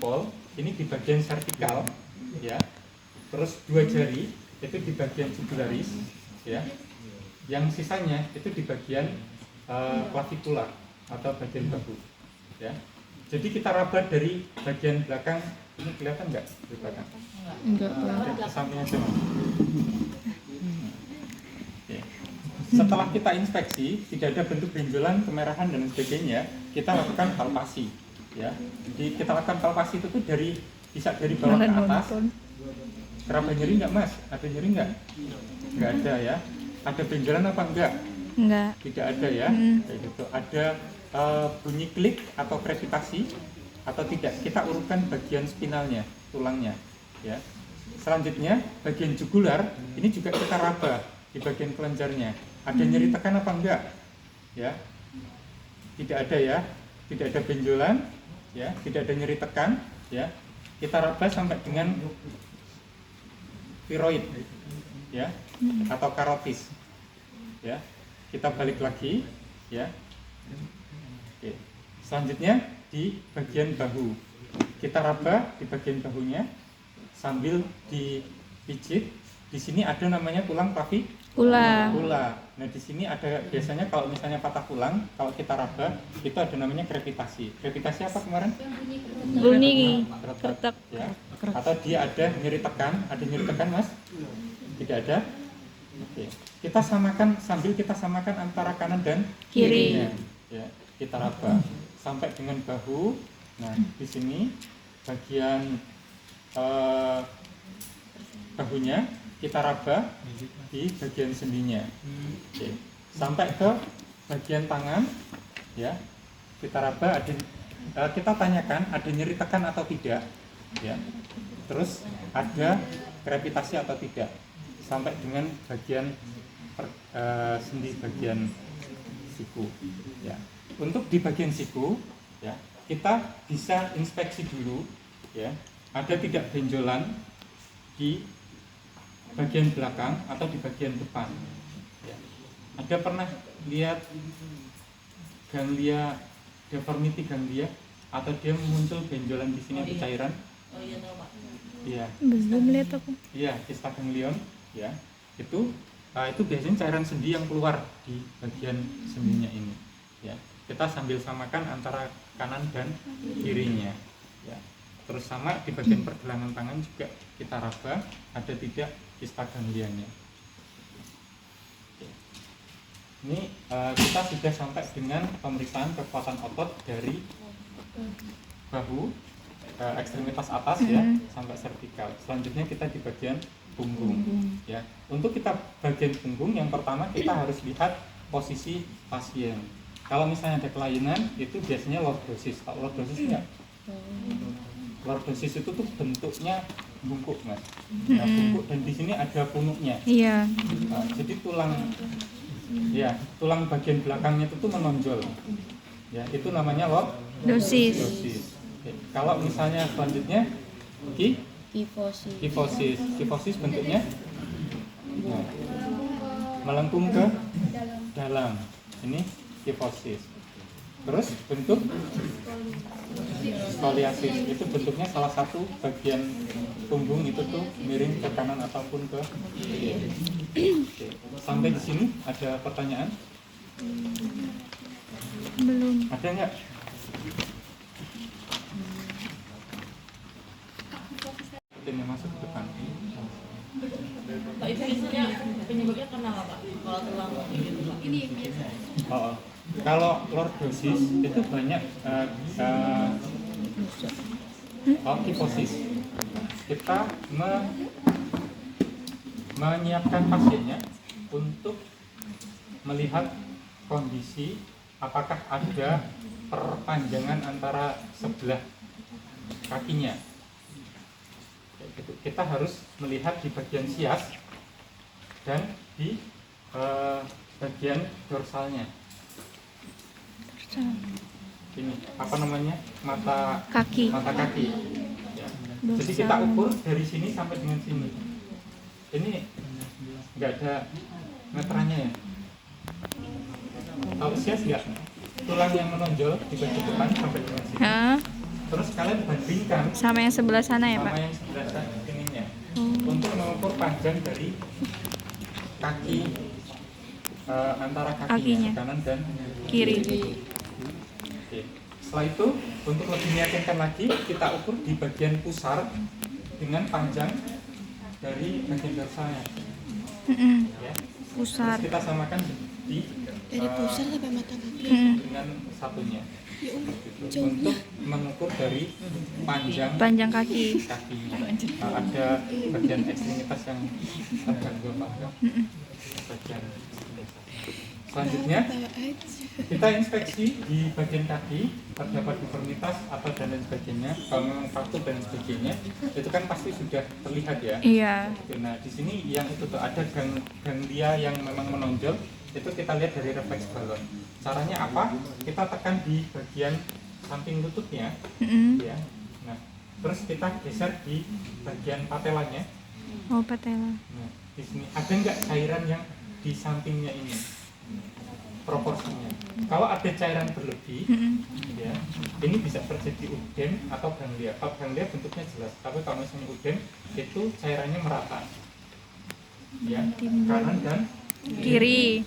jempol ini di bagian vertikal, ya. Terus 2 jari itu di bagian jugularis, ya. Yang sisanya itu di bagian clavicula atau bagian bahu, ya. Jadi kita raba dari bagian belakang, ini kelihatan nggak di belakang? Enggak. Oke, sampingnya aja. Oke. Setelah kita inspeksi, tidak ada bentuk benjolan, kemerahan dan sebagainya, kita lakukan palpasi, ya. Jadi kita lakukan palpasi itu tuh bisa dari bawah ke atas. Keraba nyeri nggak, Mas? Ada nyeri nggak? Nggak ada, ya. Ada benjolan apa enggak? Enggak. Tidak ada, ya. Kayak gitu. Ada bunyi klik atau krepitasi atau tidak? Kita urutkan bagian spinalnya, tulangnya, ya. Selanjutnya bagian jugular ini juga kita raba di bagian kelenjarnya. Ada nyeri tekan apa enggak? Ya. Tidak ada, ya. Tidak ada benjolan, ya. Tidak ada nyeri tekan, ya. Kita raba sampai dengan tiroid, ya, atau karotis, ya. Kita balik lagi, ya. Oke. Selanjutnya di bagian bahu, kita raba di bagian bahunya sambil dipijit. Di sini ada namanya tulang clavicula. Nah, di sini ada biasanya kalau misalnya patah tulang, kalau kita raba itu ada namanya krepitasi. Krepitasi apa kemarin? Bunyi Retak, ya. Atau dia ada nyeri tekan, Mas? Tidak ada. Oke. Kita samakan sambil kita samakan antara kanan dan kiri. Ya, kita raba sampai dengan bahu. Nah, di sini bagian bahunya kita raba di bagian sendinya. Oke. Sampai ke bagian tangan, ya. Kita raba, kita tanyakan ada nyeri tekan atau tidak, ya. Terus ada krepitasi atau tidak, sampai dengan bagian sendi bagian siku, ya. Untuk di bagian siku, ya, kita bisa inspeksi dulu, ya, ada tidak benjolan di bagian belakang atau di bagian depan, ya. Ada pernah lihat ganglia, deformity ganglia, atau dia muncul benjolan di sini atau cairan? Oh iya tahu Pak. Iya. Belum lihat aku. Iya, kista ganglion, ya. Itu biasanya cairan sendi yang keluar di bagian sendinya ini, ya. Kita sambil samakan antara kanan dan kirinya, ya. Terus sama di bagian pergelangan tangan juga kita raba ada tidak kista ganglianya. Oke. Ini kita sudah sampai dengan pemeriksaan kekuatan otot dari bahu, ekstremitas atas, ya, sampai vertikal. Selanjutnya kita di bagian punggung, ya. Untuk kita bagian punggung, yang pertama kita harus lihat posisi pasien. Kalau misalnya ada kelainan, itu biasanya lordosis. Kalau lordosis enggak? Lordosis itu tuh bentuknya bungkuk, Mas. Nah, bungkuk, dan di sini ada punuknya. Iya. Nah, jadi tulang bagian belakangnya itu tuh menonjol, ya. Itu namanya lordosis. Oke. Kalau misalnya selanjutnya kifosis bentuknya, nah, melengkung ke dalam, ini kifosis. Terus bentuk skoliasis, itu bentuknya salah satu bagian punggung itu tuh miring ke kanan ataupun ke kiri. Oke. Sampai di sini ada pertanyaan? Belum. Ada nggak? Yang masuk ke depan. Pak itu biasanya penyebabnya karena apa Pak? Kalau tulang gitu Pak? Ini biasa. Oh, kalau lordosis itu banyak kifosis. Kita menyiapkan pasiennya untuk melihat kondisi apakah ada perpanjangan antara sebelah kakinya. Kita harus melihat di bagian sias dan di bagian dorsalnya. Ini apa namanya, mata kaki. Ya. Jadi kita ukur dari sini sampai dengan sini. Ini nggak ada meterannya, ya. Tahu sias nggak? Tulang yang menonjol di bagian depan sampai dengan sini. terus kalian bandingkan Sama yang sebelah sana ya, sama Pak? yang sebelah ininya Oh. untuk mengukur panjang dari kaki antara kakinya Kakinya. kanan dan Kiri. Oke. Setelah itu untuk lebih meyakinkan lagi kita ukur di bagian pusar dengan panjang dari bagian dorsalnya ya. Pusar. Terus kita samakan di Dari pusar sampai mata kaki. dengan satunya Ya Allah, gitu. jauhnya. Untuk mengukur dari panjang Panjang kaki. kakinya. Ada bagian ekstremitas yang terganggu apa enggak? Bagian ekstremitas. Selanjutnya Bawa aja. kita inspeksi di bagian kaki terdapat deformitas atau dan lain sebagainya. Kalau memang fracture dan sebagainya itu kan pasti sudah terlihat ya. Iya. Oke, nah di sini yang itu tuh ada ganglia yang memang menonjol, itu kita lihat dari refleks balon. Caranya apa? Kita tekan di bagian samping lututnya, ya. Nah, terus kita geser di bagian patelanya. Oh, patella. Nah, di sini ada nggak cairan yang di sampingnya ini? Proporsinya. Kalau ada cairan berlebih, ya, ini bisa terjadi uden atau ganglia. Kalau ganglia bentuknya jelas, tapi kalau misalnya uden itu cairannya merata, ya, kanan dan Kiri.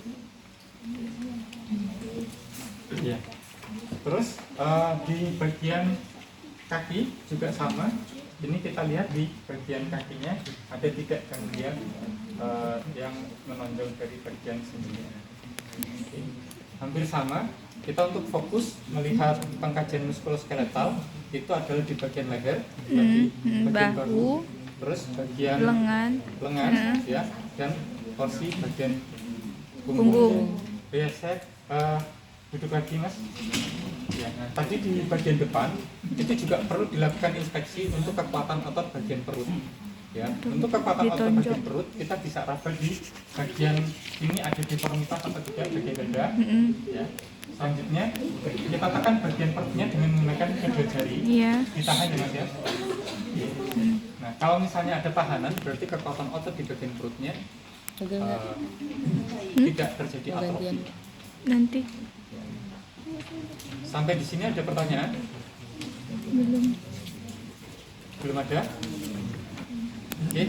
ya. Terus di bagian kaki juga sama. Ini kita lihat di bagian kakinya ada tidak ganglia yang menonjol dari bagian sini. Oke. Hampir sama. Kita untuk fokus melihat pengkajian muskuloskeletal itu adalah di bagian leher, di bagian Bahu, terus bagian lengan. ya, dan porsi bagian Punggung. Ya, saya duduk lagi mas. Ya, nah, tadi di bagian depan itu juga perlu dilakukan inspeksi untuk kekuatan otot bagian perut. Ya, untuk kekuatan otot Ditonjok. bagian perut kita bisa raba di bagian ini ada deformitas atau tidak bagian dada. Ya. Selanjutnya kita tekan bagian perutnya dengan menggunakan kedua jari. Iya. Ditahan ya mas ya. Iya. Nah, kalau misalnya ada tahanan berarti kekuatan otot di bagian perutnya tidak terjadi atrofi. Nanti. Sampai di sini ada pertanyaan? Belum. Belum ada? Oke.